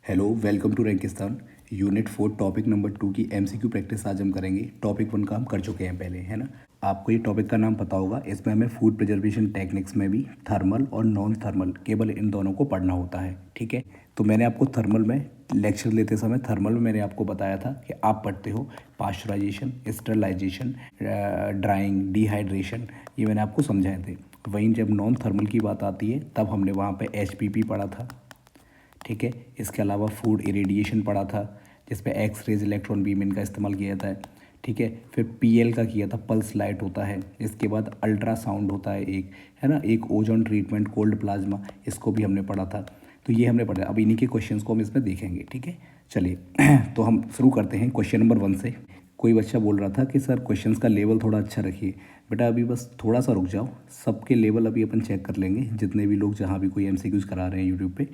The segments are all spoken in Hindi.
Hello, welcome to Rankistan. Unit 4 topic number 2 की एमसीक्यू प्रैक्टिस आज हम करेंगे। टॉपिक 1 का हम कर चुके हैं पहले, है ना। आपको ये टॉपिक का नाम पता होगा। इसमें हमें फूड प्रिजर्वेशन टेक्निक्स में भी थर्मल और नॉन थर्मल केवल इन दोनों को पढ़ना होता है, ठीक है। तो मैंने आपको थर्मल में लेक्चर लेते समय थर्मल में मैंने आपको बताया था कि आप पढ़ते हो पास्चराइजेशन, स्टरलाइजेशन, ड्राइंग, डिहाइड्रेशन, ये मैंने आपको समझाए थे। वहीं जब नॉन थर्मल की बात आती है तब हमने वहाँ पे एचपीपी पढ़ा था, ठीक है। इसके अलावा फूड इरेडिएशन पढ़ा था जिसपे एक्स रेज इलेक्ट्रॉन बीम इनका इस्तेमाल किया जाता है, ठीक है। फिर पीएल का किया था, पल्स लाइट होता है। इसके बाद अल्ट्रासाउंड होता है एक, है ना, एक ओजोन ट्रीटमेंट, कोल्ड प्लाज्मा, इसको भी हमने पढ़ा था। तो ये हमने पढ़ा। अब इन्हीं के क्वेश्चंस को हम इसमें देखेंगे, ठीक है। चलिए तो हम शुरू करते हैं क्वेश्चन नंबर 1 से। कोई बच्चा बोल रहा था कि सर क्वेश्चंस का लेवल थोड़ा अच्छा रखिए। बेटा अभी बस थोड़ा सा रुक जाओ, सबके लेवल अभी अपन चेक कर लेंगे, जितने भी लोग जहाँ भी कोई एमसीक्यूज करा रहे हैं यूट्यूब पे।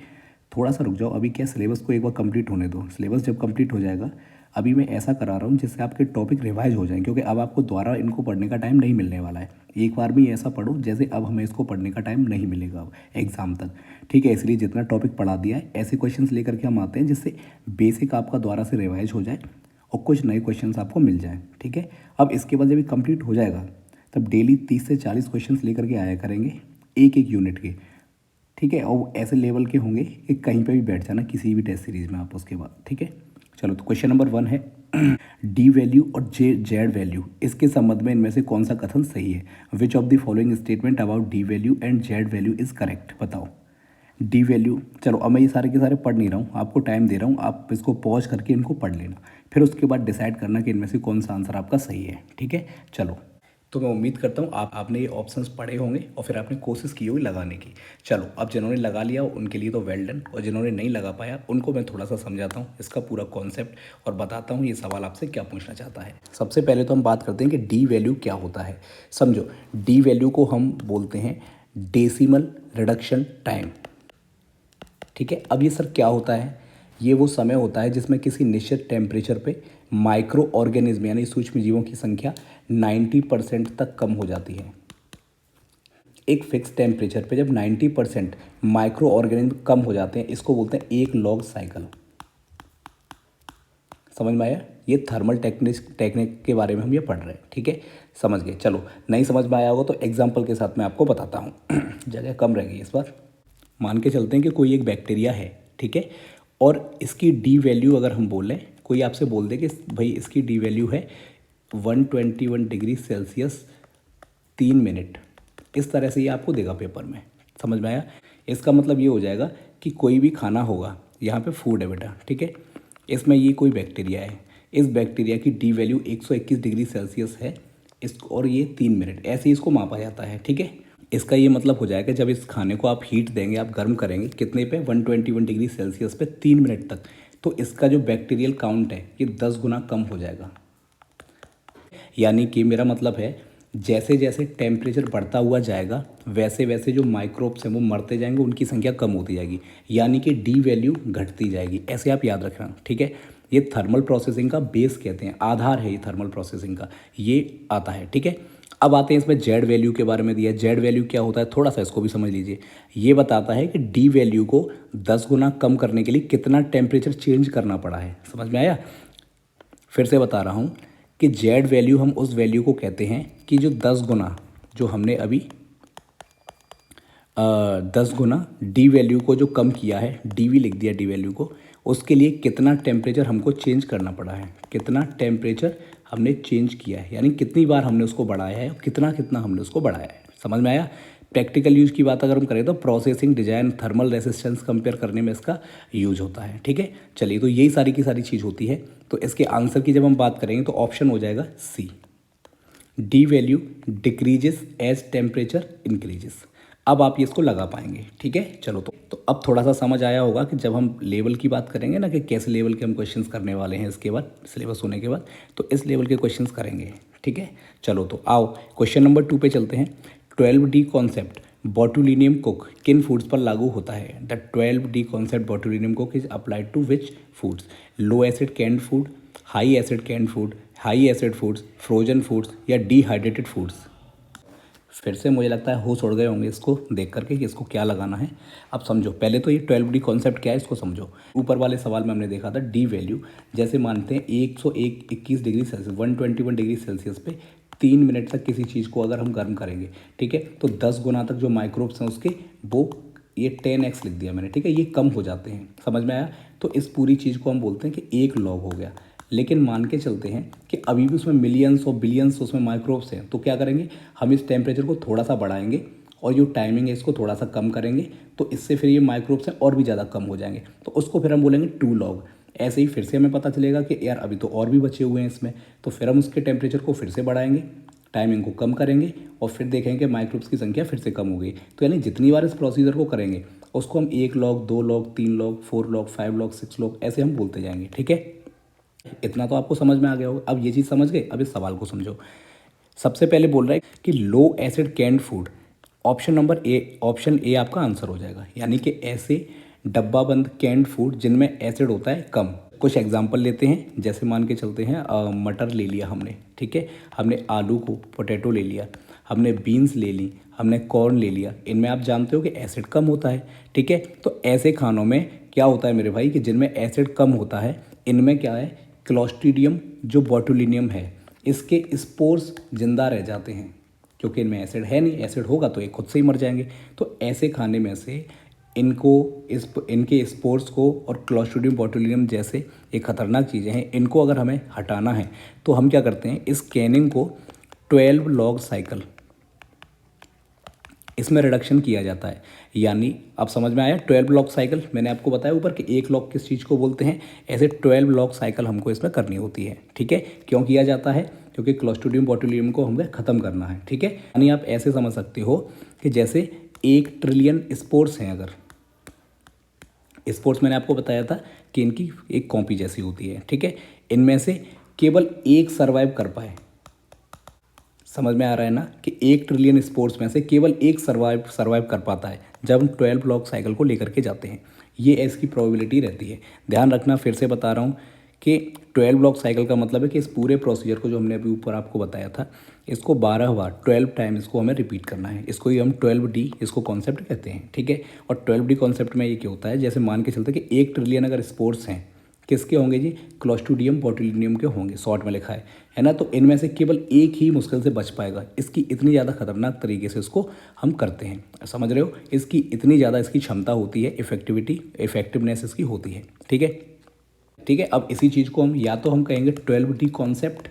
थोड़ा सा रुक जाओ, अभी क्या सिलेबस को एक बार कंप्लीट होने दो। सिलेबस जब कंप्लीट हो जाएगा, अभी मैं ऐसा करा रहा हूँ जिससे आपके टॉपिक रिवाइज हो जाएं, क्योंकि अब आपको दोबारा इनको पढ़ने का टाइम नहीं मिलने वाला है। एक बार भी ऐसा पढ़ो जैसे अब हमें इसको पढ़ने का टाइम नहीं मिलेगा अब एग्ज़ाम तक, ठीक है। इसलिए जितना टॉपिक पढ़ा दिया है ऐसे क्वेश्चंस लेकर के हम आते हैं जिससे बेसिक आपका दोबारा से रिवाइज हो जाए और कुछ नए क्वेश्चंस आपको मिल जाएँ, ठीक है। अब इसके बाद जब ये कंप्लीट हो जाएगा तब डेली 30 से 40 क्वेश्चंस लेकर के आया करेंगे, एक एक यूनिट के, ठीक है। और ऐसे लेवल के होंगे कि कहीं पे भी बैठ जाना किसी भी टेस्ट सीरीज में आप उसके बाद, ठीक है। चलो तो क्वेश्चन नंबर 1 है डी वैल्यू और जेड वैल्यू, इसके संबंध में इनमें से कौन सा कथन सही है। Which of the following statement about D value and Z value is correct, बताओ। डी वैल्यू, चलो अब मैं ये सारे के सारे पढ़ नहीं रहा हूँ, आपको टाइम दे रहा हूँ, आप इसको पॉज करके इनको पढ़ लेना, फिर उसके बाद डिसाइड करना कि इनमें से कौन सा आंसर आपका सही है, ठीक है। चलो, तो मैं उम्मीद करता हूँ आपने ये ऑप्शंस पढ़े होंगे और फिर आपने कोशिश की होगी लगाने की। चलो, अब जिन्होंने लगा लिया उनके लिए तो वेल डन, और जिन्होंने नहीं लगा पाया उनको मैं थोड़ा सा समझाता हूँ इसका पूरा कॉन्सेप्ट और बताता हूँ ये सवाल आपसे क्या पूछना चाहता है। सबसे पहले तो हम बात करते हैं कि डी वैल्यू क्या होता है। समझो, डी वैल्यू को हम बोलते हैं डेसिमल रिडक्शन टाइम, ठीक है। अब ये सर क्या होता है, ये वो समय होता है जिसमें किसी निश्चित टेम्परेचर पे माइक्रो ऑर्गेनिज्म यानी सूक्ष्म जीवों की संख्या 90% तक कम हो जाती है। एक फिक्स टेम्परेचर पे जब 90% माइक्रो ऑर्गेनिज्म कम हो जाते हैं, इसको बोलते हैं एक लॉग साइकिल। समझ में आया। ये थर्मल टेक्निक के बारे में हम ये पढ़ रहे हैं, ठीक है। समझ गए। चलो, नहीं समझ में आया होगा तो एग्जाम्पल के साथ मैं आपको बताता हूँ जगह कम रहेगी इस बार। मान के चलते हैं कि कोई एक बैक्टीरिया है, ठीक है, और इसकी डी वैल्यू अगर हम बोलें, कोई आपसे बोल दे कि भाई इसकी डी वैल्यू है 121 डिग्री सेल्सियस 3 मिनट, इस तरह से ये आपको देगा पेपर में। समझ में आया। इसका मतलब ये हो जाएगा कि कोई भी खाना होगा, यहाँ पे फूड है बेटा, ठीक है, इसमें ये कोई बैक्टीरिया है, इस बैक्टीरिया की डी वैल्यू 121 डिग्री सेल्सियस है, इसको, और ये 3 मिनट, ऐसे ही इसको मापा जाता है, ठीक है। इसका ये मतलब हो जाएगा जब इस खाने को आप हीट देंगे, आप गर्म करेंगे कितने पे, 121 डिग्री सेल्सियस पे 3 मिनट तक, तो इसका जो बैक्टीरियल काउंट है ये 10 गुना कम हो जाएगा। यानी कि मेरा मतलब है जैसे जैसे टेम्परेचर बढ़ता हुआ जाएगा वैसे वैसे जो माइक्रोब्स हैं वो मरते जाएंगे, उनकी संख्या कम होती जाएगी, यानी कि डी वैल्यू घटती जाएगी। ऐसे आप याद रखना, ठीक है। ये थर्मल प्रोसेसिंग का बेस कहते हैं, आधार है ये थर्मल प्रोसेसिंग का, ये आता है, ठीक है। अब आते हैं इसमें जेड वैल्यू के बारे में दिया है। जेड वैल्यू क्या होता है, थोड़ा सा इसको भी समझ लीजिए। ये बताता है कि डी वैल्यू को 10 गुना कम करने के लिए कितना टेम्परेचर चेंज करना पड़ा है। समझ में आया। फिर से बता रहा हूँ कि जेड वैल्यू हम उस वैल्यू को कहते हैं कि जो 10 गुना, जो हमने अभी 10 गुना डी वैल्यू को जो कम किया है, डी वी लिख दिया डी वैल्यू को, उसके लिए कितना टेम्परेचर हमको चेंज करना पड़ा है, कितना टेम्परेचर हमने चेंज किया है, यानी कितनी बार हमने उसको बढ़ाया है, कितना कितना हमने उसको बढ़ाया है। समझ में आया। प्रैक्टिकल यूज़ की बात अगर हम करें तो processing, design, thermal resistance compare करने में इसका यूज होता है, ठीक है। चलिए, तो यही सारी की सारी चीज़ होती है। तो इसके आंसर की जब हम बात करेंगे तो ऑप्शन हो जाएगा C, D value decreases as temperature increases. अब आप ये इसको लगा पाएंगे, ठीक है। चलो, तो अब थोड़ा सा समझ आया होगा कि जब हम लेवल की बात करेंगे ना कि कैसे लेवल के हम क्वेश्चंस करने वाले हैं इसके बाद, सिलेबस होने के बाद, तो इस लेवल के क्वेश्चंस करेंगे, ठीक है। चलो, तो आओ क्वेश्चन नंबर 2 पे चलते हैं। 12D कॉन्सेप्ट बोटुलिनियम कुक किन फूड्स पर लागू होता है। The 12D concept botulinum cook is applied to which foods. Low acid canned food, high acid canned food, high acid foods, frozen foods या डिहाइड्रेटेड फूड्स। फिर से मुझे लगता है होश उड़ गए होंगे इसको देख करके कि इसको क्या लगाना है। अब समझो, पहले तो ये 12D कॉन्सेप्ट क्या है इसको समझो। ऊपर वाले सवाल में हमने देखा था डी वैल्यू, जैसे मानते हैं 121 डिग्री सेल्सियस 121 डिग्री सेल्सियस पे 3 मिनट तक किसी चीज़ को अगर हम गर्म करेंगे, ठीक है, तो 10 गुना तक जो माइक्रोब्स हैं उसके वो ये 10x लिख दिया मैंने, ठीक है, ये कम हो जाते हैं। समझ में आया? तो इस पूरी चीज़ को हम बोलते हैं कि 1 लॉग हो गया। लेकिन मान के चलते हैं कि अभी भी उसमें मिलियंस और बिलियंस उसमें माइक्रोब्स हैं, तो क्या करेंगे, हम इस टेम्परेचर को थोड़ा सा बढ़ाएंगे और जो टाइमिंग है इसको थोड़ा सा कम करेंगे, तो इससे फिर ये माइक्रोब्स हैं और भी ज़्यादा कम हो जाएंगे, तो उसको फिर हम बोलेंगे 2 लॉग। ऐसे ही फिर से हमें पता चलेगा कि यार अभी तो और भी बचे हुए हैं इसमें, तो फिर हम उसके टेम्परेचर को फिर से बढ़ाएंगे, टाइमिंग को कम करेंगे और फिर देखेंगे कि माइक्रोब्स की संख्या फिर से कम हो गई। तो यानी जितनी बार इस प्रोसीजर को करेंगे उसको हम 1 log, 2 log, 3 log, 4 log, 5 log, 6 log ऐसे हम बोलते जाएंगे, ठीक है। इतना तो आपको समझ में आ गया होगा। अब ये चीज़ समझ गए, अब इस सवाल को समझो। सबसे पहले बोल रहा है कि low acid canned food, option A आपका आंसर हो जाएगा, यानी कि ऐसे डब्बा बंद कैंड फूड जिनमें एसिड होता है कम। कुछ एग्जांपल लेते हैं, जैसे मान के चलते हैं मटर ले लिया हमने, ठीक है, हमने आलू को पोटैटो ले लिया, हमने बीन्स ले ली, हमने कॉर्न ले लिया, इनमें आप जानते हो कि एसिड कम होता है, ठीक है। तो ऐसे खानों में क्या होता है मेरे भाई कि जिनमें एसिड कम होता है, इनमें क्या है, क्लोस्ट्रीडियम जो बोटुलिनियम है इसके स्पोर्स जिंदा रह जाते हैं, क्योंकि इनमें एसिड है नहीं, एसिड होगा तो ये खुद से ही मर जाएंगे। तो ऐसे खाने में से इनके स्पोर्स को और क्लोस्ट्रीडियम बोटुलिनियम जैसे ये खतरनाक चीज़ें हैं, इनको अगर हमें हटाना है तो हम क्या करते हैं, इस कैनिंग को 12 लॉग साइकिल, इसमें रिडक्शन किया जाता है। यानी अब समझ में आया 12 लॉग साइकिल, मैंने आपको बताया ऊपर कि 1 लॉग किस चीज़ को बोलते हैं, ऐसे 12 लॉग साइकिल हमको इसमें करनी होती है, ठीक है। क्यों किया जाता है, क्योंकि क्लोस्ट्रीडियम बोटुलिनियम को हमें ख़त्म करना है, ठीक है। यानी आप ऐसे समझ सकते हो कि जैसे 1 ट्रिलियन स्पोर्स हैं, अगर स्पोर्ट्स मैंने आपको बताया था कि इनकी एक कॉपी जैसी होती है, ठीक है, इनमें से केवल एक सर्वाइव कर पाए। समझ में आ रहा है ना कि 1 ट्रिलियन स्पोर्ट्स में से केवल एक सर्वाइव कर पाता है जब हम 12 लॉग साइकिल को लेकर के जाते हैं, ये इसकी प्रोबेबिलिटी रहती है। ध्यान रखना, फिर से बता रहा हूँ कि 12 लॉग साइकिल का मतलब है कि इस पूरे प्रोसीजर को जो हमने अभी ऊपर आपको बताया था, इसको 12 बार 12 टाइम इसको हमें रिपीट करना है। इसको ही हम 12D इसको कॉन्सेप्ट कहते हैं, ठीक है। और 12D कॉन्सेप्ट में ये क्या होता है, जैसे मान के चलते कि 1 ट्रिलियन अगर स्पोर्ट्स हैं, किसके होंगे जी, क्लोस्ट्रीडियम बोटुलिनियम के होंगे, शॉर्ट में लिखा है ना। तो इनमें से केवल एक ही मुश्किल से बच पाएगा। इसकी इतनी ज़्यादा खतरनाक तरीके से इसको हम करते हैं, समझ रहे हो, इसकी इतनी ज़्यादा इसकी क्षमता होती है, इफेक्टिवनेस इसकी होती है, ठीक है, ठीक है। अब इसी चीज़ को हम या तो हम कहेंगे 12D कॉन्सेप्ट,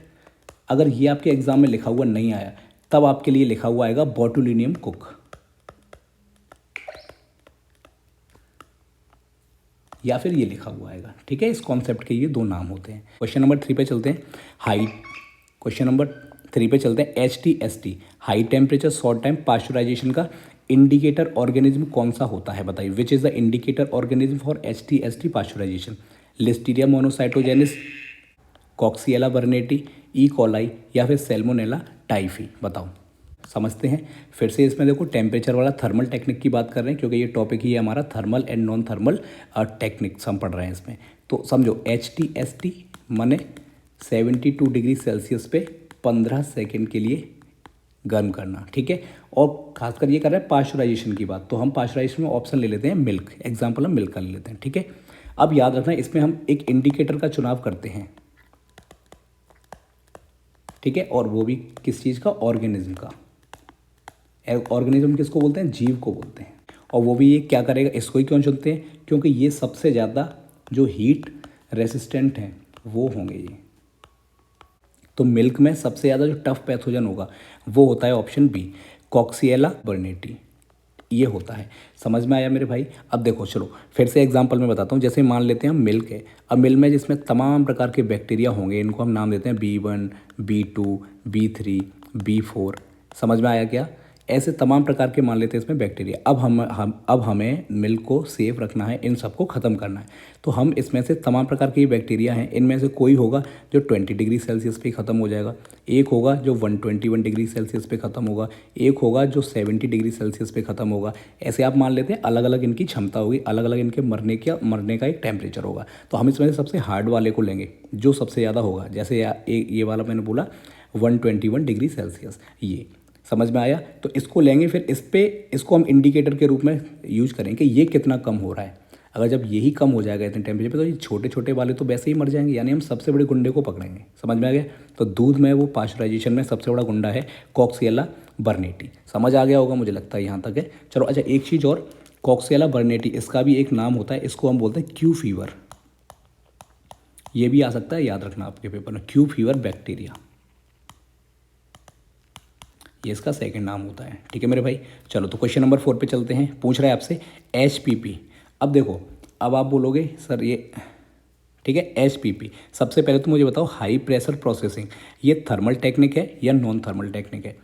अगर ये आपके एग्जाम में लिखा हुआ नहीं आया तब आपके लिए लिखा हुआ आएगा बोटुलिनियम कुक, या फिर ये लिखा हुआ आएगा, ठीक है। इस कॉन्सेप्ट के ये 2 नाम होते हैं। क्वेश्चन नंबर 3 पे चलते हैं। क्वेश्चन नंबर 3 पे चलते हैं। HTST, high temperature short time pasteurization का इंडिकेटर ऑर्गेनिज्म कौन सा होता है, बताइए। Which is the indicator organism for HTST pasteurization, listeria monocytogenes, coxiella burnetii, E coli, या फिर सैल्मोनेला टाइफी, बताओ। समझते हैं फिर से। इसमें देखो टेम्परेचर वाला थर्मल टेक्निक की बात कर रहे हैं, क्योंकि ये टॉपिक ही है हमारा thermal and non thermal techniques हम पढ़ रहे हैं इसमें। तो समझो HTST माने 72 डिग्री सेल्सियस पे 15 सेकेंड के लिए गर्म करना, ठीक है। और खासकर ये कर रहे हैं पास्चराइजेशन की बात, तो हम पास्चराइजेशन में ऑप्शन ले लेते हैं मिल्क, एग्जाम्पल हम मिल्क का ले लेते हैं, ठीक है। अब याद रखना, इसमें हम एक इंडिकेटर का चुनाव करते हैं, ठीक है, और वो भी किस चीज़ का, ऑर्गेनिज्म का। ऑर्गेनिज्म किसको बोलते हैं, जीव को बोलते हैं। और वो भी ये क्या करेगा, इसको ही क्यों चुनते हैं, क्योंकि ये सबसे ज़्यादा जो हीट रेसिस्टेंट हैं वो होंगे ये। तो मिल्क में सबसे ज़्यादा जो टफ पैथोजन होगा वो होता है ऑप्शन बी, कॉक्सिएला बर्नेटी, ये होता है। समझ में आया मेरे भाई। अब देखो चलो फिर से एग्जांपल में बताता हूँ। जैसे मान लेते हैं हम मिल्क है, अब मिल्क में जिसमें तमाम प्रकार के बैक्टीरिया होंगे, इनको हम नाम देते हैं B1, B2, B3, B4। समझ में आया क्या, ऐसे तमाम प्रकार के मान लेते हैं इसमें बैक्टीरिया। अब हमें मिल्क को सेफ रखना है, इन सबको ख़त्म करना है। तो हम इसमें से तमाम प्रकार के बैक्टीरिया हैं, इनमें से कोई होगा जो 20 डिग्री सेल्सियस पे ख़त्म हो जाएगा, एक होगा जो 121 डिग्री सेल्सियस पे ख़त्म होगा, एक होगा जो 70 डिग्री सेल्सियस पे ख़त्म होगा। ऐसे आप मान लेते हैं अलग अलग इनकी क्षमता होगी, अलग अलग इनके मरने का एक टेम्परेचर होगा। तो हम इसमें से सबसे हार्ड वाले को लेंगे जो सबसे ज़्यादा होगा। जैसे ये वाला मैंने बोला 121 डिग्री सेल्सियस, ये समझ में आया? तो इसको लेंगे, फिर इसको हम इंडिकेटर के रूप में यूज करें कि ये कितना कम हो रहा है। अगर जब यही कम हो जाएगा इतने टेम्परेचर पे, तो ये छोटे छोटे वाले तो वैसे ही मर जाएंगे, यानी हम सबसे बड़े गुंडे को पकड़ेंगे। समझ में आ गया? तो दूध में वो पास्चराइजेशन में सबसे बड़ा गुंडा है कॉक्सिएला बर्नेटी। समझ आ गया होगा, मुझे लगता है यहाँ तक है। चलो अच्छा, एक चीज़ और, कॉक्सिएला बर्नेटी इसका भी एक नाम होता है, इसको हम बोलते हैं क्यू फीवर। ये भी आ सकता है, याद रखना आपके पेपर में, क्यू फीवर बैक्टीरिया, ये इसका सेकंड नाम होता है। ठीक है मेरे भाई। चलो तो क्वेश्चन नंबर 4 पे चलते हैं। पूछ रहा है आपसे HPP। अब देखो, अब आप बोलोगे सर ये, ठीक है, HPP। सबसे पहले तो मुझे बताओ, हाई प्रेशर प्रोसेसिंग ये थर्मल टेक्निक है या नॉन थर्मल टेक्निक है?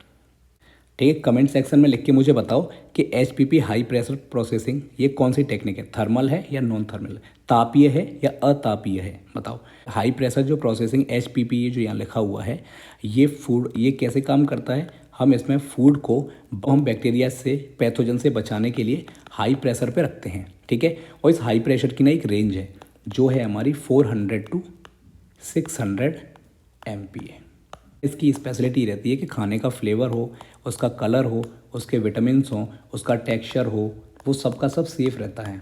ठीक है, कमेंट सेक्शन में लिख के मुझे बताओ कि HPP हाई प्रेशर प्रोसेसिंग ये कौन सी टेक्निक है, थर्मल है या नॉन थर्मल, तापीय है या अतापीय है, बताओ। हाई प्रेशर जो प्रोसेसिंग HPP ये जो यहाँ लिखा हुआ है, ये कैसे काम करता है? हम इसमें फूड को हम बैक्टीरिया से, पैथोजन से बचाने के लिए हाई प्रेशर पे रखते हैं। ठीक है, और इस हाई प्रेशर की ना एक रेंज है जो है हमारी 400 to 600 MPa। इसकी स्पेशलिटी रहती है कि खाने का फ्लेवर हो, उसका कलर हो, उसके विटामिन्स हो, उसका टेक्सचर हो, वो सबका सब सेफ़ रहता है।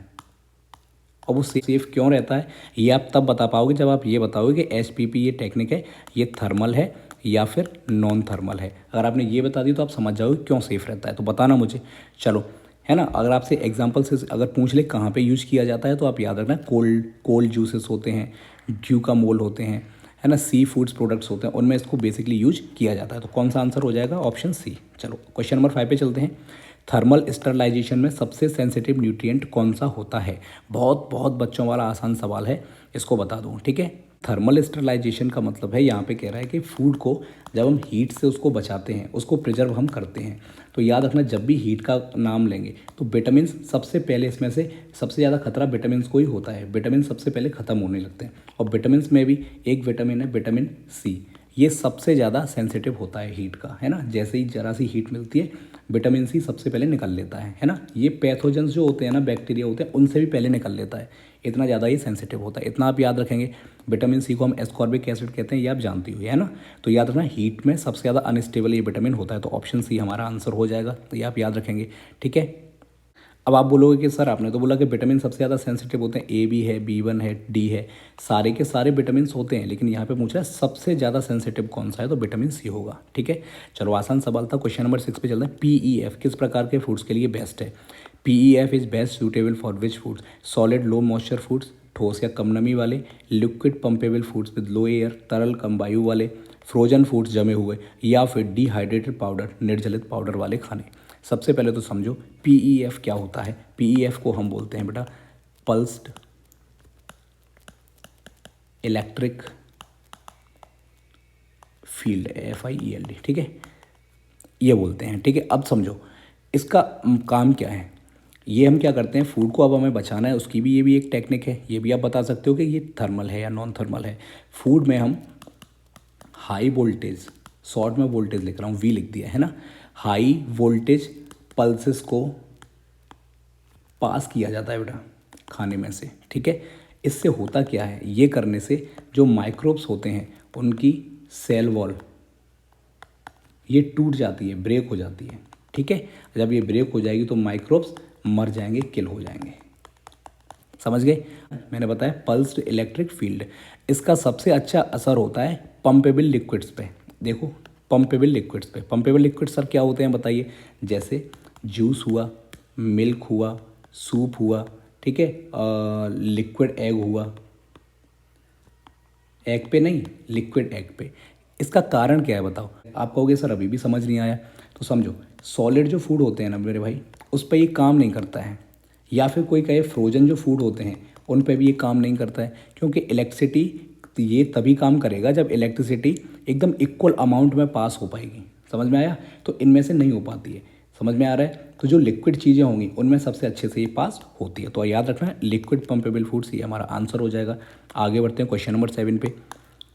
और वो सेफ़ क्यों रहता है ये आप तब बता पाओगे जब आप ये बताओगे कि HPP ये टेक्निक है, ये थर्मल है या फिर नॉन थर्मल है। अगर आपने ये बता दी तो आप समझ जाओगे क्यों सेफ़ रहता है, तो बताना मुझे। चलो, है ना। अगर आपसे एग्जांपल से अगर पूछ ले कहाँ पे यूज़ किया जाता है, तो आप याद रखना, कोल्ड जूसेस होते हैं, ग्लूकामोल होते हैं, है ना, सी फूड्स प्रोडक्ट्स होते हैं, उनमें इसको बेसिकली यूज किया जाता है। तो कौन सा आंसर हो जाएगा? Option C. चलो क्वेश्चन नंबर 5 पे चलते हैं। थर्मल स्टरलाइजेशन में सबसे सेंसिटिव न्यूट्रिएंट कौन सा होता है? बहुत बहुत बच्चों वाला आसान सवाल है, इसको बता दूँ। ठीक है, थर्मल स्टरलाइजेशन का मतलब है, यहाँ पे कह रहा है कि फूड को जब हम हीट से उसको बचाते हैं, उसको प्रिजर्व हम करते हैं, तो याद रखना जब भी हीट का नाम लेंगे तो विटामिन सबसे पहले, इसमें से सबसे ज़्यादा खतरा विटामिन को ही होता है। विटामिन सबसे पहले ख़त्म होने लगते हैं, और विटामिन में भी एक विटामिन है विटामिन C, ये सबसे ज़्यादा सेंसिटिव होता है हीट का, है ना। जैसे ही जरा सी हीट मिलती है, विटामिन C सबसे पहले निकल लेता है ना। ये पैथोजेंस जो होते हैं ना, बैक्टीरिया होते हैं, उनसे भी पहले निकल लेता है, इतना ज़्यादा ये सेंसिटिव होता है। इतना आप याद रखेंगे। विटामिन C को हम एस्कॉर्बिक एसिड कहते हैं, ये आप जानती हो, है ना। तो याद रखना, हीट में सबसे ज़्यादा अनस्टेबल ये विटामिन होता है, तो ऑप्शन C हमारा आंसर हो जाएगा। तो ये आप याद रखेंगे। ठीक है, अब आप बोलोगे कि सर आपने तो बोला कि विटामिन सबसे ज़्यादा सेंसिटिव होते हैं, A भी है, B1 है, D है, सारे के सारे विटामिन होते हैं, लेकिन यहाँ पे पूछ रहा है सबसे ज़्यादा सेंसिटिव कौन सा है, तो विटामिन C होगा। ठीक है, चलो आसान सवाल था। क्वेश्चन नंबर 6 पे चलते हैं। PEF किस प्रकार के फूड्स के लिए बेस्ट है? PEF is best suitable for which foods? Solid low moisture foods, ठोस या कम नमी वाले, liquid pumpable foods with low air, तरल कम वायु वाले, फ्रोजन फूड्स जमे हुए, या फिर डिहाइड्रेटेड पाउडर, निर्जलित पाउडर वाले खाने। सबसे पहले तो समझो PEF क्या होता है। PEF को हम बोलते हैं बेटा पल्स्ड इलेक्ट्रिक फील्ड, FIELD। ठीक है, ये बोलते हैं। ठीक है, अब समझो इसका काम क्या है। ये हम क्या करते हैं, फूड को अब हमें बचाना है, उसकी भी ये भी एक टेक्निक है। ये भी आप बता सकते हो कि ये थर्मल है या नॉन थर्मल है। फूड में हम हाई वोल्टेज, शॉर्ट में वोल्टेज लिख रहा हूँ, V लिख दिया है ना, हाई वोल्टेज पल्सेस को पास किया जाता है बेटा खाने में से। ठीक है, इससे होता क्या है, ये करने से जो माइक्रोब्स होते हैं उनकी सेल वॉल ये टूट जाती है, ब्रेक हो जाती है। ठीक है, जब ये ब्रेक हो जाएगी तो माइक्रोब्स मर जाएंगे, किल हो जाएंगे। समझ गए? मैंने बताया पल्स्ड इलेक्ट्रिक फील्ड, इसका सबसे अच्छा असर होता है पंपेबल लिक्विड्स पे। देखो पंपेबल लिक्विड्स पे, पंपेबल लिक्विड सर क्या होते हैं बताइए? जैसे जूस हुआ, मिल्क हुआ, सूप हुआ, ठीक है, लिक्विड एग हुआ, एग पे नहीं, लिक्विड एग पे। इसका कारण क्या है बताओ? आप कहोगे सर अभी भी समझ नहीं आया, तो समझो सॉलिड जो फूड होते हैं ना मेरे भाई, उस पर ये काम नहीं करता है, या फिर कोई कहे फ्रोजन जो फूड होते हैं उन पे भी ये काम नहीं करता है, क्योंकि इलेक्ट्रिसिटी ये तभी काम करेगा जब इलेक्ट्रिसिटी एकदम इक्वल अमाउंट में पास हो पाएगी। समझ में आया? तो इनमें से नहीं हो पाती है। समझ में आ रहा है? तो जो लिक्विड चीज़ें होंगी उनमें सबसे अच्छे से ये पास होती है। तो याद रखना लिक्विड पंपेबल फूड्स ये हमारा आंसर हो जाएगा। आगे बढ़ते हैं क्वेश्चन नंबर 7 पे।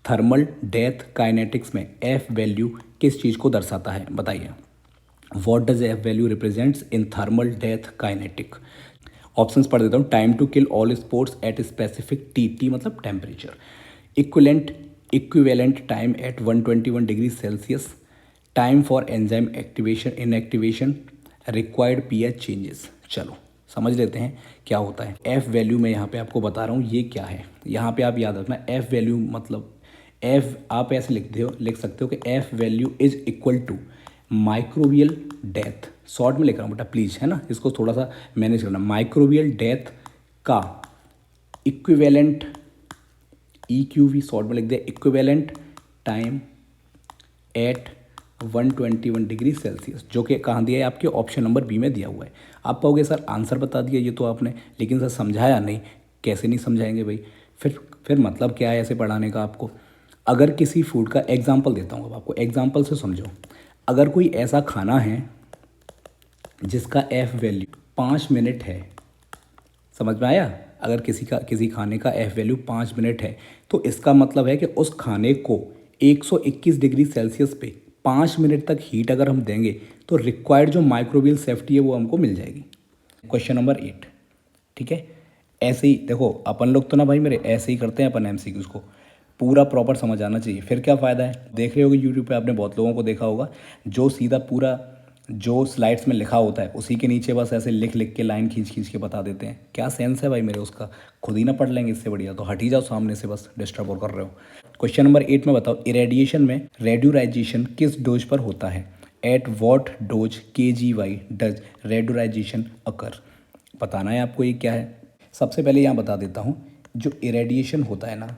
थर्मल डेथ काइनेटिक्स में F वैल्यू किस चीज़ को दर्शाता है बताइए? What does F value represents in thermal death kinetic? Options पढ़ देता हूँ। Time to kill all sports at specific T मतलब temperature, equivalent time at 121 degree Celsius, time for enzyme activation inactivation, required pH changes. चलो समझ लेते हैं क्या होता है। एफ वैल्यू मैं यहाँ पे आपको बता रहा हूँ ये क्या है। यहाँ पे आप याद रखना एफ वैल्यू मतलब एफ आप ऐसे लिख सकते हो कि F value is equal to microbial death. Short में लिख रहा हूँ बेटा प्लीज़, है ना, इसको थोड़ा सा मैनेज करना। माइक्रोबियल डेथ का equivalent, E Q V short में लिख दिया, equivalent time at 121 degree Celsius, जो कि कहाँ दिया है आपके ऑप्शन नंबर बी में दिया हुआ है। आप कहोगे सर आंसर बता दिया ये तो आपने, लेकिन सर समझाया नहीं। कैसे नहीं समझाएंगे भाई, फिर मतलब क्या है ऐसे पढ़ाने का आपको। अगर किसी फूड का एग्जाम्पल देता हूँ, अब आपको एग्जाम्पल से समझो। अगर कोई ऐसा खाना है जिसका एफ वैल्यू 5 मिनट है, समझ में आया। अगर किसी खाने का एफ वैल्यू 5 मिनट है तो इसका मतलब है कि उस खाने को 121 डिग्री सेल्सियस पे 5 मिनट तक हीट अगर हम देंगे तो रिक्वायर्ड जो माइक्रोबियल सेफ्टी है वो हमको मिल जाएगी। क्वेश्चन नंबर 8, ठीक है। ऐसे ही देखो अपन लोग तो ना भाई मेरे ऐसे ही करते हैं अपन एमसीक्यूज को, पूरा प्रॉपर समझ आना चाहिए। फिर क्या फ़ायदा है, देख रहे होगे यूट्यूब पे आपने बहुत लोगों को देखा होगा जो सीधा पूरा जो स्लाइड्स में लिखा होता है उसी के नीचे बस ऐसे लिख लिख के लाइन खींच खींच के बता देते हैं। क्या सेंस है भाई मेरे उसका, खुद ही ना पढ़ लेंगे इससे बढ़िया तो हट ही जाओ सामने से, बस डिस्टर्ब और कर रहे हो। क्वेश्चन नंबर 8 में बताओ, इरेडिएशन में रेड्यूराइजेशन किस डोज पर होता है। At what dose kgy does radurization occur. बताना है आपको ये क्या है। सबसे पहले यहाँ बता देता हूँ, जो इरेडिएशन होता है ना,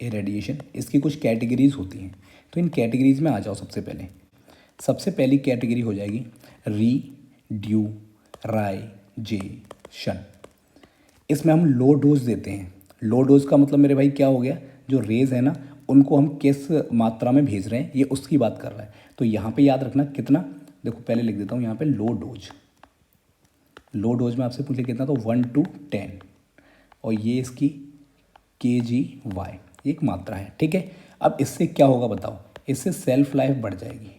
इरेडिएशन इसकी कुछ कैटेगरीज होती हैं, तो इन कैटेगरीज में आ जाओ। सबसे पहली कैटेगरी हो जाएगी रीड्यूराइजेशन। इसमें हम लो डोज देते हैं। लो डोज का मतलब मेरे भाई क्या हो गया, जो रेज है ना उनको हम किस मात्रा में भेज रहे हैं ये उसकी बात कर रहा है। तो यहाँ पे याद रखना कितना, देखो पहले लिख देता हूँ यहाँ पे लो डोज में आपसे पूछे कितना, तो 1 to 10 और ये इसकी kgy एक मात्रा है, ठीक है। अब इससे क्या होगा बताओ, इससे सेल्फ लाइफ बढ़ जाएगी,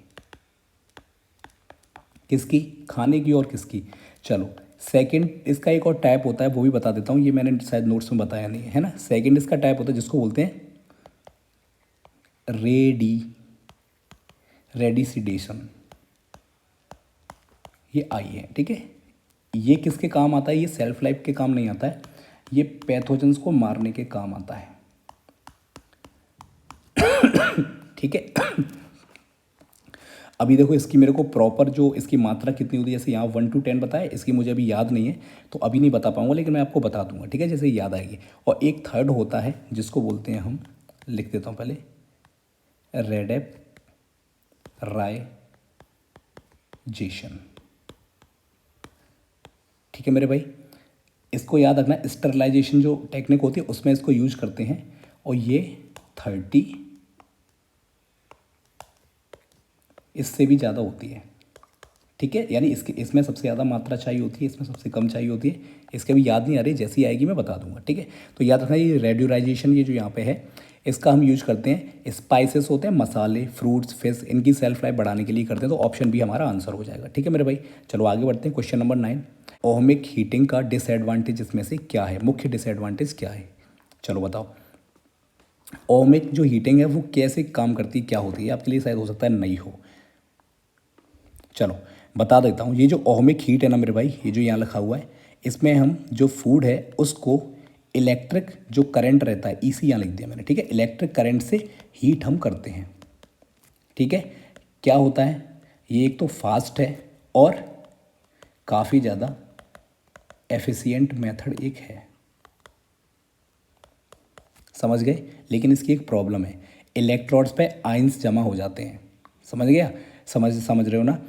किसकी, खाने की और किसकी। चलो सेकंड इसका एक और टाइप होता है वो भी बता देता हूँ, ये मैंने शायद नोट्स में बताया नहीं है ना। सेकंड इसका टाइप होता है जिसको बोलते हैं रेडिसिडेशन, ये आई है, ठीक है। ये किसके काम आता है, ये सेल्फ लाइफ के काम नहीं आता है, ये पैथोजेंस को मारने के काम आता है, ठीक है। अभी देखो इसकी मेरे को प्रॉपर जो इसकी मात्रा कितनी होती है, जैसे यहाँ 1 to 10 बताया, इसकी मुझे अभी याद नहीं है तो अभी नहीं बता पाऊंगा, लेकिन मैं आपको बता दूंगा, ठीक है, जैसे याद आएगी। और एक थर्ड होता है जिसको बोलते हैं, हम लिख देता हूँ पहले, रेडेपराइजेशन, ठीक है मेरे भाई। इसको याद रखना, स्टरलाइजेशन जो टेक्निक होती है उसमें इसको यूज करते हैं, और ये 30 इससे भी ज़्यादा होती है, ठीक है। यानी इसमें सबसे ज़्यादा मात्रा चाहिए होती है, इसमें सबसे कम चाहिए होती है। इसके भी याद नहीं आ रही, जैसी आएगी मैं बता दूंगा, ठीक है। तो याद रखना ये रेड्यूराइजेशन ये जो यहाँ पे है इसका हम यूज करते हैं, स्पाइसेस होते हैं, मसाले, फ्रूट्स, फिश, इनकी सेल्फ लाइफ बढ़ाने के लिए करते हैं। तो ऑप्शन भी हमारा आंसर हो जाएगा, ठीक है मेरे भाई। चलो आगे बढ़ते हैं। क्वेश्चन नंबर 9, ओहमिक हीटिंग का डिसएडवांटेज इसमें से क्या है, मुख्य डिसएडवांटेज क्या है, चलो बताओ। ओहमिक जो हीटिंग है वो कैसे काम करती है, क्या होती है, आपके लिए शायद हो सकता है नहीं हो, चलो बता देता हूँ। ये जो ओहमिक हीट है ना मेरे भाई, ये जो यहाँ लिखा हुआ है, इसमें हम जो फूड है उसको इलेक्ट्रिक जो करंट रहता है, इसी यहाँ लिख दिया मैंने, ठीक है, इलेक्ट्रिक करंट से हीट हम करते हैं, ठीक है। क्या होता है, ये एक तो फास्ट है और काफ़ी ज़्यादा एफिशिएंट मेथड एक है, समझ गए। लेकिन इसकी एक प्रॉब्लम है, इलेक्ट्रोड्स पे आयंस जमा हो जाते हैं, समझ गया, समझ रहे हो ना।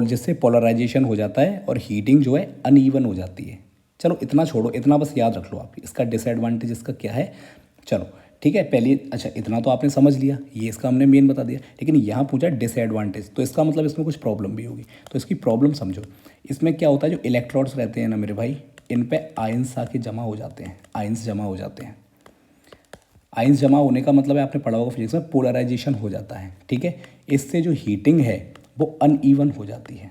जिससे पोलराइजेशन हो जाता है और हीटिंग जो है अनइवन हो जाती है। चलो इतना छोड़ो, इतना बस याद रख लो आप, इसका डिसएडवांटेज इसका क्या है। चलो ठीक है, पहले अच्छा इतना तो आपने समझ लिया, ये इसका हमने मेन बता दिया, लेकिन यहाँ पूछा डिसएडवांटेज, तो इसका मतलब इसमें कुछ प्रॉब्लम भी होगी। तो इसकी प्रॉब्लम समझो। इसमें क्या होता है, जो इलेक्ट्रोड्स रहते हैं ना मेरे भाई, इन पे आयंस आके जमा हो जाते हैं, आयंस जमा हो जाते हैं। आयंस जमा होने का मतलब है, आपने पढ़ा होगा फिजिक्स में, पोलराइजेशन हो जाता है, ठीक है। इससे जो हीटिंग है वो अनइवन हो जाती है,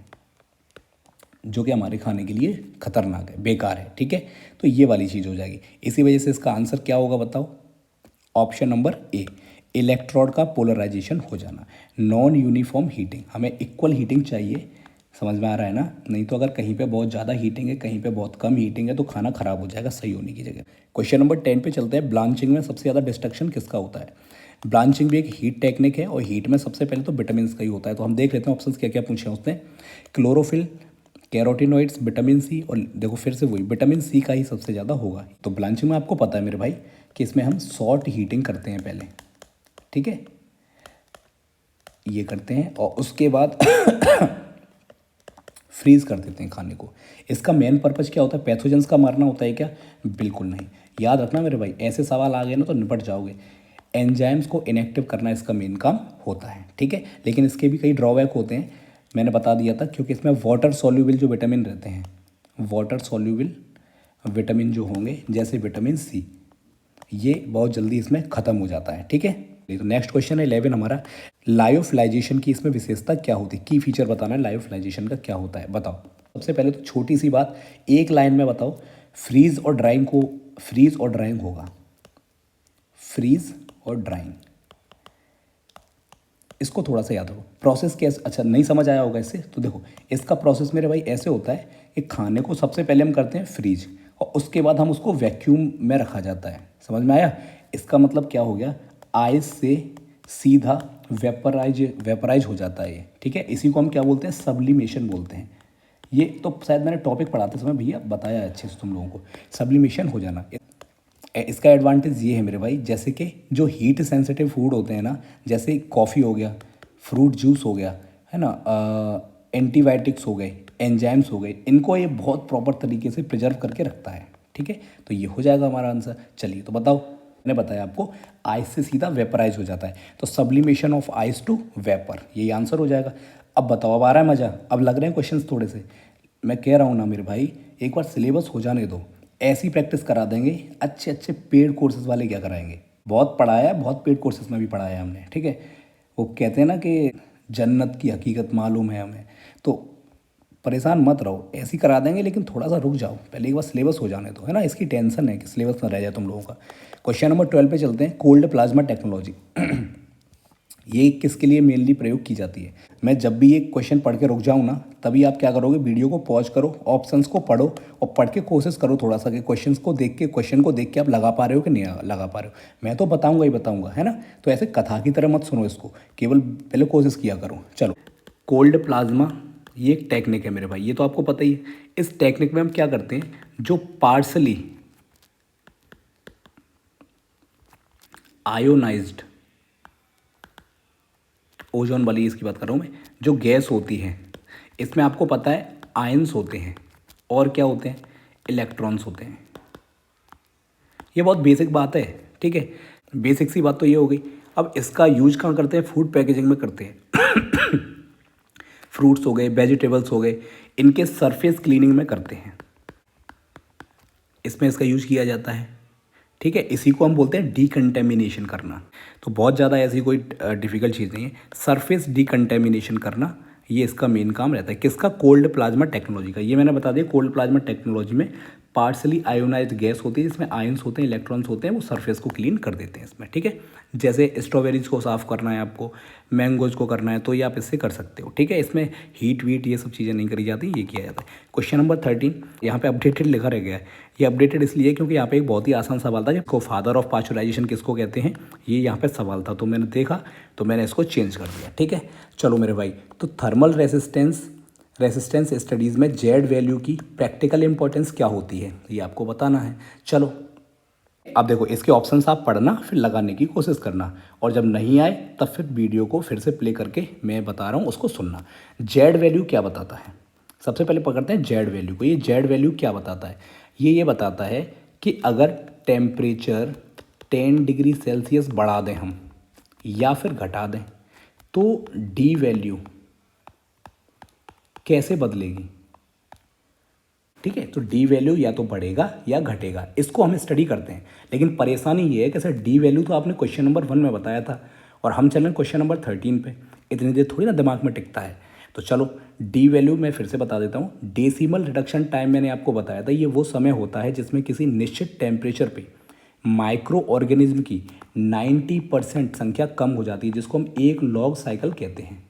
जो कि हमारे खाने के लिए खतरनाक है, बेकार है, ठीक है। तो ये वाली चीज़ हो जाएगी। इसी वजह से इसका आंसर क्या होगा बताओ, ऑप्शन नंबर ए, इलेक्ट्रोड का पोलराइजेशन हो जाना, नॉन यूनिफॉर्म हीटिंग, हमें इक्वल हीटिंग चाहिए, समझ में आ रहा है ना, नहीं तो अगर कहीं पे बहुत ज़्यादा हीटिंग है, कहीं पे बहुत कम हीटिंग है तो खाना ख़राब हो जाएगा सही होने की जगह। क्वेश्चन नंबर 10 पे चलते हैं। ब्लांचिंग में सबसे ज़्यादा डिस्ट्रक्शन किसका होता है? ब्लांचिंग भी एक हीट टेक्निक है और हीट में सबसे पहले तो विटामिन का ही होता है। तो हम देख लेते हैं ऑप्शन क्या क्या पूछे हैं उसने। क्लोरोफिल, कैरोटिनॉइड्स, विटामिन सी, और देखो फिर से वही विटामिन सी का ही सबसे ज़्यादा होगा। तो ब्लांचिंग में आपको पता है मेरे भाई कि इसमें हम शॉर्ट हीटिंग करते हैं पहले, ठीक है, ये करते हैं और उसके बाद फ्रीज कर देते हैं खाने को। इसका मेन पर्पज़ क्या होता है? पैथोजेंस का मारना होता है क्या? बिल्कुल नहीं। याद रखना मेरे भाई, ऐसे सवाल आ गए ना तो निपट जाओगे। एंजाइम्स को इनएक्टिव करना इसका मेन काम होता है, ठीक है। लेकिन इसके भी कई ड्रॉबैक होते हैं, मैंने बता दिया था, क्योंकि इसमें वाटर सॉल्यूबल जो विटामिन रहते हैं, वाटर सॉल्यूबल विटामिन जो होंगे जैसे विटामिन सी, ये बहुत जल्दी इसमें ख़त्म हो जाता है, ठीक है। तो नेक्स्ट क्वेश्चन है 11 हमारा, लायोफिलाइजेशन की इसमें विशेषता क्या होती है? की फीचर बताना है लायोफिलाइजेशन का क्या होता है, बताओ। सबसे पहले तो छोटी सी बात, एक लाइन में बताओ। फ्रीज और ड्राइंग को, फ्रीज और ड्राइंग होगा, फ्रीज और ड्राइंग, इसको थोड़ा सा याद रखो। प्रोसेस कैसे, अच्छा नहीं समझ आया होगा इससे, तो देखो इसका प्रोसेस मेरे भाई ऐसे होता है कि खाने को सबसे पहले हम करते हैं फ्रीज और उसके बाद हम उसको वैक्यूम में रखा जाता है, समझ में आया? इसका मतलब क्या हो गया, आइस से सीधा वेपराइज हो जाता है ये, ठीक है। इसी को हम क्या बोलते हैं? सब्लिमेशन बोलते हैं। ये तो शायद मैंने टॉपिक पढ़ाते समय भैया बताया है अच्छे से तुम लोगों को, सब्लिमेशन हो जाना। इसका एडवांटेज ये है मेरे भाई, जैसे कि जो हीट सेंसिटिव फूड होते हैं ना, जैसे कॉफ़ी हो गया, फ्रूट जूस हो गया, है ना, एंटीबायोटिक्स हो गए, एंजाइम्स हो गए, इनको ये बहुत प्रॉपर तरीके से प्रिजर्व करके रखता है, ठीक है। तो ये हो जाएगा हमारा आंसर। चलिए तो बताओ, मैंने बताया आपको आइस से सीधा वेपराइज हो जाता है, तो sublimation of ice to vapour, यही आंसर हो जाएगा। अब बताओ, अब आ रहा है मज़ा? अब लग रहे हैं क्वेश्चन थोड़े से, मैं कह रहा हूँ ना मेरे भाई, एक बार सिलेबस हो जाने दो, ऐसी प्रैक्टिस करा देंगे। अच्छे अच्छे पेड कोर्सेज वाले क्या कराएंगे, बहुत पढ़ाया है, बहुत पेड कोर्सेज में भी पढ़ाया है हमने, ठीक है। वो कहते हैं ना कि जन्नत की हकीकत मालूम है हमें, तो परेशान मत रहो, ऐसी करा देंगे, लेकिन थोड़ा सा रुक जाओ, पहले एक बार सिलेबस हो जाने दो, है ना, इसकी टेंशन है कि सिलेबस ना रह जाए तुम लोगों का। क्वेश्चन नंबर 12 पे चलते हैं। कोल्ड प्लाज्मा टेक्नोलॉजी ये किसके लिए मेनली प्रयोग की जाती है? मैं जब भी ये क्वेश्चन पढ़ के रुक जाऊँ ना, तभी आप क्या करोगे, वीडियो को पॉज करो, ऑप्शंस को पढ़ो और पढ़ के कोशिश करो थोड़ा सा कि क्वेश्चन को देख के आप लगा पा रहे हो कि नहीं लगा पा रहे हो। मैं तो बताऊंगा ही बताऊंगा, है ना, तो ऐसे कथा की तरह मत सुनो इसको, केवल पहले कोशिश किया करो। चलो, कोल्ड प्लाज्मा ये एक टेक्निक है मेरे भाई, ये तो आपको पता ही है। इस टेक्निक में हम क्या करते हैं, जो पार्सली आयोनाइज्ड ओजोन वाली इसकी बात कर रहा हूँ मैं, जो गैस होती है, इसमें आपको पता है आयंस होते हैं और क्या होते हैं, इलेक्ट्रॉन्स होते हैं। ये बहुत बेसिक बात है, ठीक है, बेसिक सी बात तो ये हो गई। अब इसका यूज कहाँ करते हैं? फूड पैकेजिंग में करते हैं। फ्रूट्स हो गए, वेजिटेबल्स हो गए, इनके सरफेस क्लीनिंग में करते हैं, इसमें इसका यूज किया जाता है, ठीक है। इसी को हम बोलते हैं डीकंटेमिनेशन करना। तो बहुत ज़्यादा ऐसी कोई डिफ़िकल्ट चीज़ नहीं है, सरफेस डीकंटेमिनेशन करना, ये इसका मेन काम रहता है। किसका? कोल्ड प्लाज्मा टेक्नोलॉजी का। ये मैंने बता दिया, कोल्ड प्लाज्मा टेक्नोलॉजी में पार्सली आयोनाइज्ड गैस होती है, जिसमें आयंस होते हैं, इलेक्ट्रॉन्स होते हैं, वो सरफेस को क्लीन कर देते हैं इसमें, ठीक है। जैसे स्ट्रॉबेरीज को साफ़ करना है आपको, मैंगोज को करना है, तो ये आप इससे कर सकते हो, ठीक है। इसमें हीट वीट ये सब चीज़ें नहीं करी जाती, ये किया जाता है। क्वेश्चन नंबर 13, यहाँ पे अपडेटेड लिखा रह गया है। ये अपडेटेड इसलिए क्योंकि यहाँ पे एक बहुत ही आसान सवाल था, जिसको फादर ऑफ पास्चुराइजेशन किसको कहते हैं, ये यहाँ पे सवाल था, तो मैंने देखा तो मैंने इसको चेंज कर दिया, ठीक है। चलो मेरे भाई, तो थर्मल रेसिस्टेंस स्टडीज़ में जेड वैल्यू की प्रैक्टिकल इंपॉर्टेंस क्या होती है, ये आपको बताना है। चलो अब देखो, इसके ऑप्शंस आप पढ़ना, फिर लगाने की कोशिश करना, और जब नहीं आए तब फिर वीडियो को फिर से प्ले करके मैं बता रहा हूँ उसको सुनना। जेड वैल्यू क्या बताता है? सबसे पहले पकड़ते हैं जेड वैल्यू को। ये जेड वैल्यू क्या बताता है? ये बताता है कि अगर टेम्परेचर 10 डिग्री सेल्सियस बढ़ा दें हम या फिर घटा दें, तो डी वैल्यू कैसे बदलेगी, ठीक है। तो डी वैल्यू या तो बढ़ेगा या घटेगा, इसको हम स्टडी करते हैं। लेकिन परेशानी ये है कि सर डी वैल्यू तो आपने क्वेश्चन नंबर 1 में बताया था और हम चल रहे हैं क्वेश्चन नंबर 13 पे, इतनी देर थोड़ी ना दिमाग में टिकता है। तो चलो, डी वैल्यू मैं फिर से बता देता हूँ। डेसिमल रिडक्शन टाइम मैंने आपको बताया था, ये वो समय होता है जिसमें किसी निश्चित टेम्परेचर पे माइक्रो ऑर्गेनिज्म की 90% संख्या कम हो जाती है, जिसको हम एक लॉग साइकिल कहते हैं।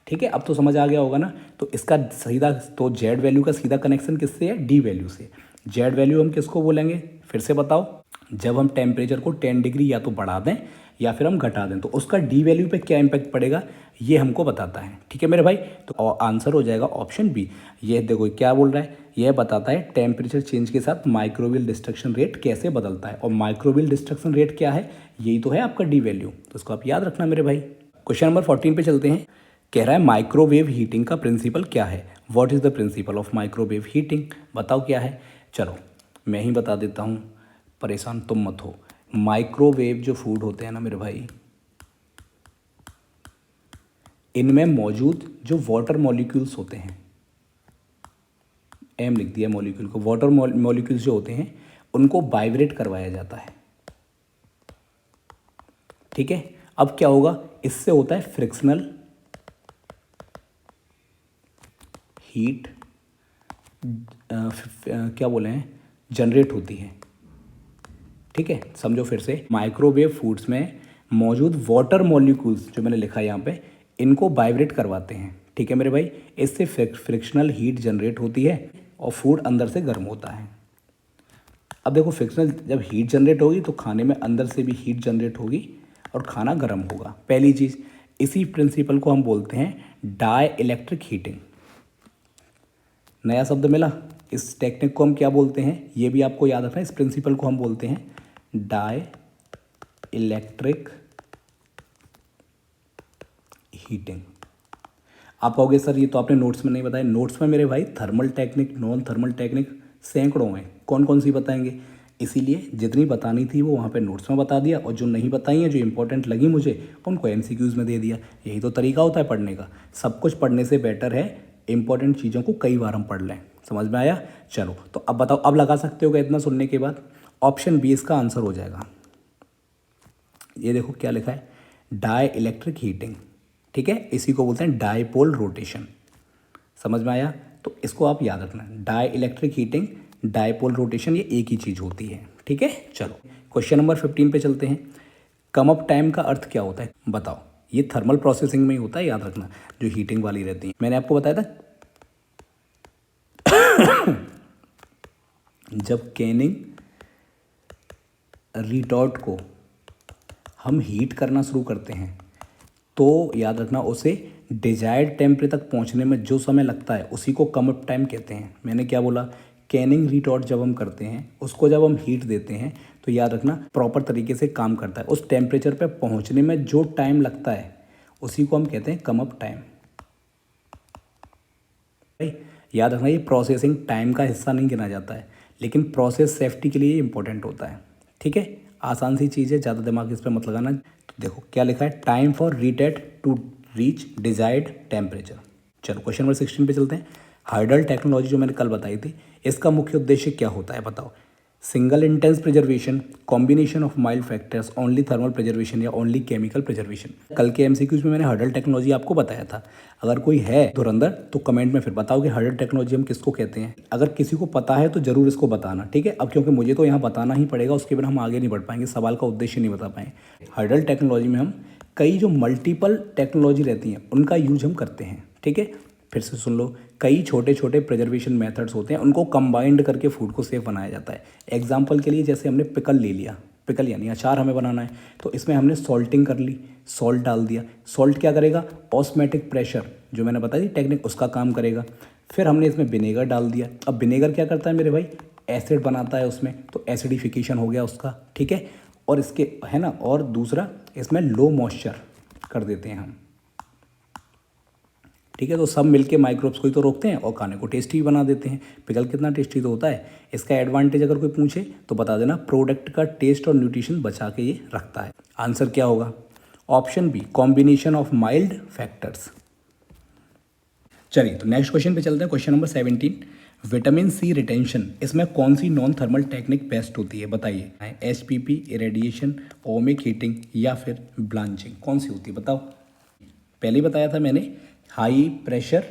ठीक है, अब तो समझ आ गया होगा ना। तो इसका सीधा तो जेड वैल्यू का सीधा कनेक्शन किससे है, डी वैल्यू से। जेड वैल्यू हम किसको बोलेंगे, फिर से बताओ, जब हम टेम्परेचर को 10 डिग्री या तो बढ़ा दें या फिर हम घटा दें तो उसका डी वैल्यू पे क्या इम्पैक्ट पड़ेगा, ये हमको बताता है। ठीक है मेरे भाई, तो आंसर हो जाएगा ऑप्शन बी। ये देखो क्या बोल रहा है, यह बताता है टेम्परेचर चेंज के साथ माइक्रोवेव डिस्ट्रक्शन रेट कैसे बदलता है। और माइक्रोवेव डिस्ट्रक्शन रेट क्या है, यही तो है आपका डी वैल्यू। तो इसको आप याद रखना मेरे भाई। क्वेश्चन नंबर 14 पे चलते हैं। कह रहा है माइक्रोवेव हीटिंग का प्रिंसिपल क्या है, what is the principle of microwave heating, बताओ क्या है। चलो मैं ही बता देता हूँ, परेशान तुम मत हो। माइक्रोवेव जो फूड होते हैं ना मेरे भाई, इनमें मौजूद जो वाटर मॉलिक्यूल्स होते हैं, एम लिख दिया मॉलिक्यूल को, वाटर मॉलिक्यूल्स जो होते हैं उनको वाइब्रेट करवाया जाता है। ठीक है, अब क्या होगा, इससे होता है फ्रिक्शनल हीट, क्या बोले हैं, जनरेट होती है। ठीक है, समझो फिर से, माइक्रोवेव फूड्स में मौजूद वाटर मॉलिक्यूल्स जो मैंने लिखा है यहाँ पे, इनको वाइब्रेट करवाते हैं। ठीक है मेरे भाई, इससे फ्रिक्शनल हीट जनरेट होती है और फूड अंदर से गर्म होता है। अब देखो, फ्रिक्शनल जब हीट जनरेट होगी तो खाने में अंदर से भी हीट जनरेट होगी और खाना गर्म होगा, पहली चीज़। इसी प्रिंसिपल को हम बोलते हैं डाई इलेक्ट्रिक हीटिंग। नया शब्द मिला, इस टेक्निक को हम क्या बोलते हैं, ये भी आपको याद रखना है। इस प्रिंसिपल को हम बोलते हैं डाई इलेक्ट्रिक हीटिंग। आप कहोगे सर ये तो आपने नोट्स में नहीं बताया। नोट्स में मेरे भाई thermal technique, non thermal technique सैकड़ों हैं, कौन कौन सी बताएंगे। इसीलिए जितनी बतानी थी वो वहाँ पे नोट्स में बता दिया, और जो नहीं बताई हैं, जो इंपॉर्टेंट लगी मुझे, उनको एमसीक्यूज़ में दे दिया। यही तो तरीका होता है पढ़ने का। सब कुछ पढ़ने से बेटर है इंपॉर्टेंट चीज़ों को कई बार हम पढ़ लें। समझ में आया। चलो तो अब बताओ, अब लगा सकते हो क्या इतना सुनने के बाद। ऑप्शन बी इसका आंसर हो जाएगा। ये देखो क्या लिखा है, डाई इलेक्ट्रिक हीटिंग। ठीक है, इसी को बोलते हैं डाईपोल रोटेशन। समझ में आया, तो इसको आप याद रखना, dielectric heating, dipole rotation, ये एक ही चीज़ होती है। ठीक है, चलो क्वेश्चन नंबर 15 पे चलते हैं। कम अप टाइम का अर्थ क्या होता है, बताओ। ये थर्मल प्रोसेसिंग में ही होता है, याद रखना, जो हीटिंग वाली रहती है। मैंने आपको बताया था जब कैनिंग रिटॉर्ट को हम हीट करना शुरू करते हैं तो याद रखना, उसे डिजायर्ड टेम्परेचर तक पहुंचने में जो समय लगता है उसी को कम अप टाइम कहते हैं। मैंने क्या बोला, कैनिंग रिटॉर्ट जब हम करते हैं, उसको जब हम हीट देते हैं तो याद रखना प्रॉपर तरीके से काम करता है। उस टेम्परेचर पे पहुंचने में जो टाइम लगता है उसी को हम कहते हैं कम अप टाइम। याद रखना, ये प्रोसेसिंग टाइम का हिस्सा नहीं गिना जाता है, लेकिन प्रोसेस सेफ्टी के लिए इंपॉर्टेंट होता है। ठीक है, आसान सी चीज़ है, ज़्यादा दिमाग इस पर मत लगाना। तो देखो क्या लिखा है, time for retort to reach desired temperature. चलो क्वेश्चन नंबर 16 पे चलते हैं। हाइडल टेक्नोलॉजी जो मैंने कल बताई थी, इसका मुख्य उद्देश्य क्या होता है बताओ। Single intense preservation, combination of mild factors, only thermal preservation या ओनली केमिकल प्रिजर्वेशन। कल के एमसीक्यूज में मैंने हर्डल टेक्नोलॉजी आपको बताया था। अगर कोई है धुरंधर तो कमेंट में फिर बताओ कि हर्डल टेक्नोलॉजी हम किसको कहते हैं। अगर किसी को पता है तो जरूर इसको बताना। ठीक है, अब क्योंकि मुझे तो यहाँ बताना ही पड़ेगा, उसके बिना हम आगे नहीं बढ़ पाएंगे, सवाल का उद्देश्य नहीं बता पाएंगे। हर्डल टेक्नोलॉजी में हम कई जो मल्टीपल टेक्नोलॉजी रहती हैं उनका यूज हम करते हैं। ठीक है, फिर से सुन लो, कई छोटे छोटे प्रिजर्वेशन मेथड्स होते हैं, उनको कंबाइंड करके फूड को सेफ बनाया जाता है। एग्जांपल के लिए जैसे हमने पिकल ले लिया, पिकल यानी अचार हमें बनाना है, तो इसमें हमने सॉल्टिंग कर ली, सॉल्ट डाल दिया। सॉल्ट क्या करेगा, ऑस्मेटिक प्रेशर जो मैंने बताई थी उसका काम करेगा। फिर हमने इसमें विनेगर डाल दिया। अब विनेगर क्या करता है मेरे भाई, एसिड बनाता है उसमें, तो एसिडिफिकेशन हो गया उसका। ठीक है, और इसके है ना, और दूसरा इसमें लो मॉइस्चर कर देते हैं हम। ठीक है, तो सब मिलके माइक्रोब्स को ही तो रोकते हैं और खाने को टेस्टी भी बना देते हैं। पिकल कितना टेस्टी तो होता है। इसका एडवांटेज अगर कोई पूछे तो बता देना, प्रोडक्ट का टेस्ट और न्यूट्रिशन बचा के ये रखता है। आंसर क्या होगा, option B, combination of mild factors. चलिए तो नेक्स्ट क्वेश्चन पे चलते हैं। Question number 17, vitamin C retention, इसमें कौन सी नॉन थर्मल टेक्निक बेस्ट होती है बताइए। एचपीपी, इरेडिएशन, ओमिक हीटिंग या फिर ब्लांचिंग, कौन सी होती है बताओ। पहले ही बताया था मैंने, हाई प्रेशर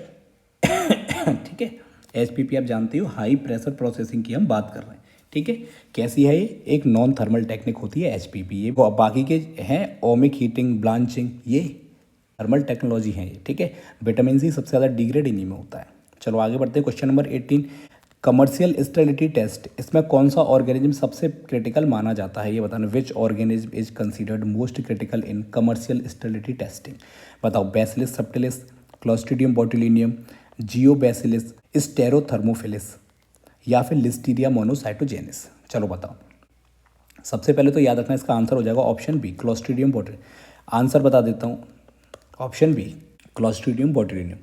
ठीक है, एचपीपी आप जानते हो, हाई प्रेशर प्रोसेसिंग की हम बात कर रहे हैं। ठीक है। कैसी है ये? एक नॉन थर्मल टेक्निक होती है HPP। ये बाकी के हैं ओमिक हीटिंग, ब्लांचिंग, ये थर्मल टेक्नोलॉजी है ये, ठीक है। विटामिन सी सबसे ज़्यादा डिग्रेड इन्हीं में होता है। चलो आगे बढ़ते हैं। Question number 18, commercial sterility test, इसमें कौन सा ऑर्गेनिज्म सबसे क्रिटिकल माना जाता है? ये बताना। Which organism is considered most critical in commercial sterility testing? बताओ। बैसिलस सबटिलिस, क्लोस्ट्रीडियम बोटुलिनियम, जियोबैसिलस, स्टेरोथर्मोफिलिस या फिर लिस्टीरिया मोनोसाइटोजेनिस? चलो बताओ। सबसे पहले तो याद रखना इसका आंसर हो जाएगा ऑप्शन बी, क्लोस्ट्रीडियम बोटुलिनियम। आंसर बता देता हूँ, ऑप्शन बी, क्लोस्ट्रीडियम बोटुलिनियम।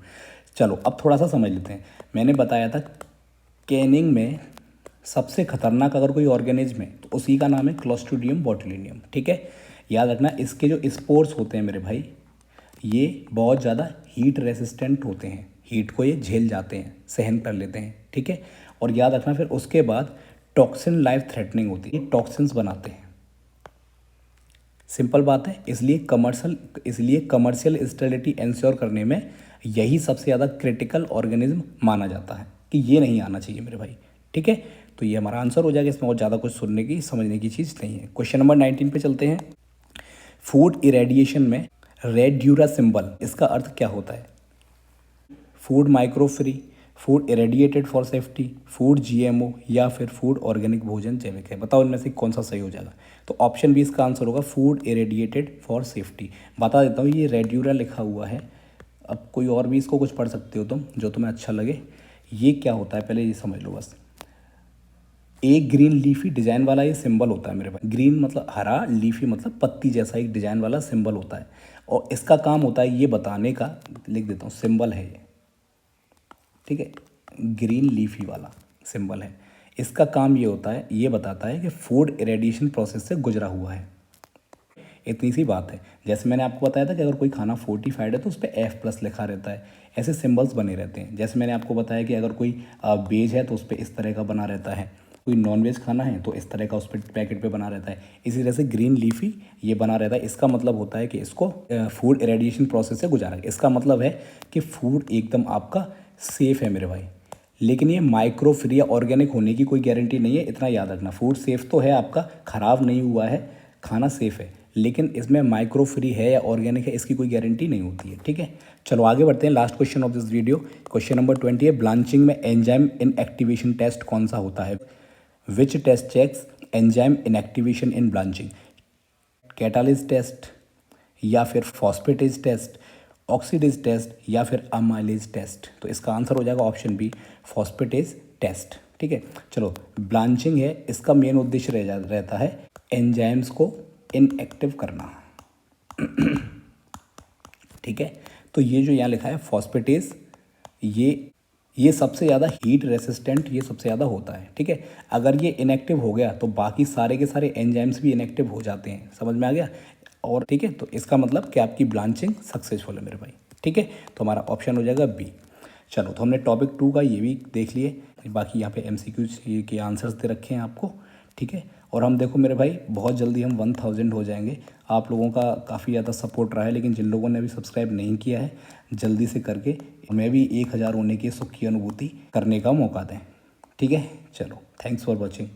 चलो अब थोड़ा सा समझ लेते हैं। मैंने बताया था कैनिंग में सबसे खतरनाक अगर कोई ऑर्गेनिज्म है तो उसी का नाम है क्लोस्ट्रीडियम बोटुलिनियम, ठीक है। याद रखना इसके जो स्पोर्स होते हैं मेरे भाई, ये बहुत ज़्यादा हीट रेसिस्टेंट होते हैं, हीट को ये झेल जाते हैं, सहन कर लेते हैं, ठीक है। और याद रखना फिर उसके बाद टॉक्सिन लाइफ थ्रेटनिंग होती है, टॉक्सिन्स बनाते हैं। सिंपल बात है। इसलिए कमर्शियल स्टेरिलिटी इंश्योर करने में यही सबसे ज़्यादा क्रिटिकल ऑर्गेनिज्म माना जाता है कि ये नहीं आना चाहिए मेरे भाई, ठीक है। तो ये हमारा आंसर हो जाएगा। इसमें और ज़्यादा कुछ सुनने की समझने की चीज़ नहीं है। क्वेश्चन नंबर 19 पे चलते हैं। फूड इरेडिएशन में रेड्यूरा सिंबल, इसका अर्थ क्या होता है? Food micro free, food irradiated for safety, food GMO या फिर फूड ऑर्गेनिक भोजन जैविक है? बताओ इनमें से कौन सा सही हो जाएगा। तो ऑप्शन बी इसका आंसर होगा, फूड इरेडिएटेड फॉर सेफ्टी। बता देता हूँ, ये रेड्यूरा लिखा हुआ है। अब कोई और भी इसको कुछ पढ़ सकते हो तुम, जो तुम्हें अच्छा लगे। ये क्या होता है पहले ये समझ लो बस। एक ग्रीन लीफी डिजाइन वाला ये सिंबल होता है मेरे पास। ग्रीन मतलब हरा, लीफी मतलब पत्ती जैसा एक डिजाइन वाला सिंबल होता है। और इसका काम होता है ये बताने का, लिख देता हूँ, सिंबल है ये, ठीक है। ग्रीन लीफी वाला सिंबल है। इसका काम ये होता है, ये बताता है कि फूड इरेडिएशन प्रोसेस से गुजरा हुआ है। इतनी सी बात है। जैसे मैंने आपको बताया था कि अगर कोई खाना फोर्टिफाइड है तो उस पर F+ लिखा रहता है, ऐसे सिंबल्स बने रहते हैं। जैसे मैंने आपको बताया कि अगर कोई वेज है तो उस पर इस तरह का बना रहता है, कोई नॉन वेज खाना है तो इस तरह का उस पर पैकेट पे बना रहता है। इसी तरह से ग्रीन लीफी ये बना रहता है। इसका मतलब होता है कि इसको फूड इरेडिएशन प्रोसेस से गुजारा। इसका मतलब है कि फूड एकदम आपका सेफ़ है मेरे भाई। लेकिन ये माइक्रो फ्री या ऑर्गेनिक होने की कोई गारंटी नहीं है, इतना याद रखना। फूड सेफ़ तो है आपका, ख़राब नहीं हुआ है, खाना सेफ़ है, लेकिन इसमें माइक्रो फ्री है या ऑर्गेनिक है इसकी कोई गारंटी नहीं होती है, ठीक है। चलो आगे बढ़ते हैं। Last question of this video, question number 20 है, ब्लांचिंग में एंजाइम इनएक्टिवेशन टेस्ट कौन सा होता है? Which test checks enzyme inactivation in blanching? Catalase test या फिर फॉस्फेटेज टेस्ट, ऑक्सीडेज टेस्ट या फिर अमाइलेज टेस्ट? तो इसका आंसर हो जाएगा ऑप्शन बी, फॉस्फेटेज टेस्ट, ठीक है। चलो ब्लांचिंग है, इसका मेन उद्देश्य रहता है एंजाइम्स को इनएक्टिव करना, ठीक है। तो ये जो यहाँ लिखा है फॉस्फेटेज, ये सबसे ज़्यादा हीट रेसिस्टेंट ये सबसे ज़्यादा होता है, ठीक है। अगर ये इनएक्टिव हो गया तो बाकी सारे के सारे एंजाइम्स भी इनएक्टिव हो जाते हैं, समझ में आ गया? और ठीक है, तो इसका मतलब कि आपकी ब्लांचिंग सक्सेसफुल है मेरे भाई, ठीक है। तो हमारा ऑप्शन हो जाएगा बी। चलो तो हमने टॉपिक 2 का ये भी देख लिए, बाकी यहाँ पे MCQ के आंसर्स दे रखे हैं आपको, ठीक है। और हम देखो मेरे भाई बहुत जल्दी हम 1000 हो जाएंगे। आप लोगों का काफ़ी ज़्यादा सपोर्ट रहा है, लेकिन जिन लोगों ने अभी सब्सक्राइब नहीं किया है जल्दी से करके हमें भी 1000 होने की सुख की अनुभूति करने का मौका दें, ठीक है। चलो थैंक्स फॉर वॉचिंग।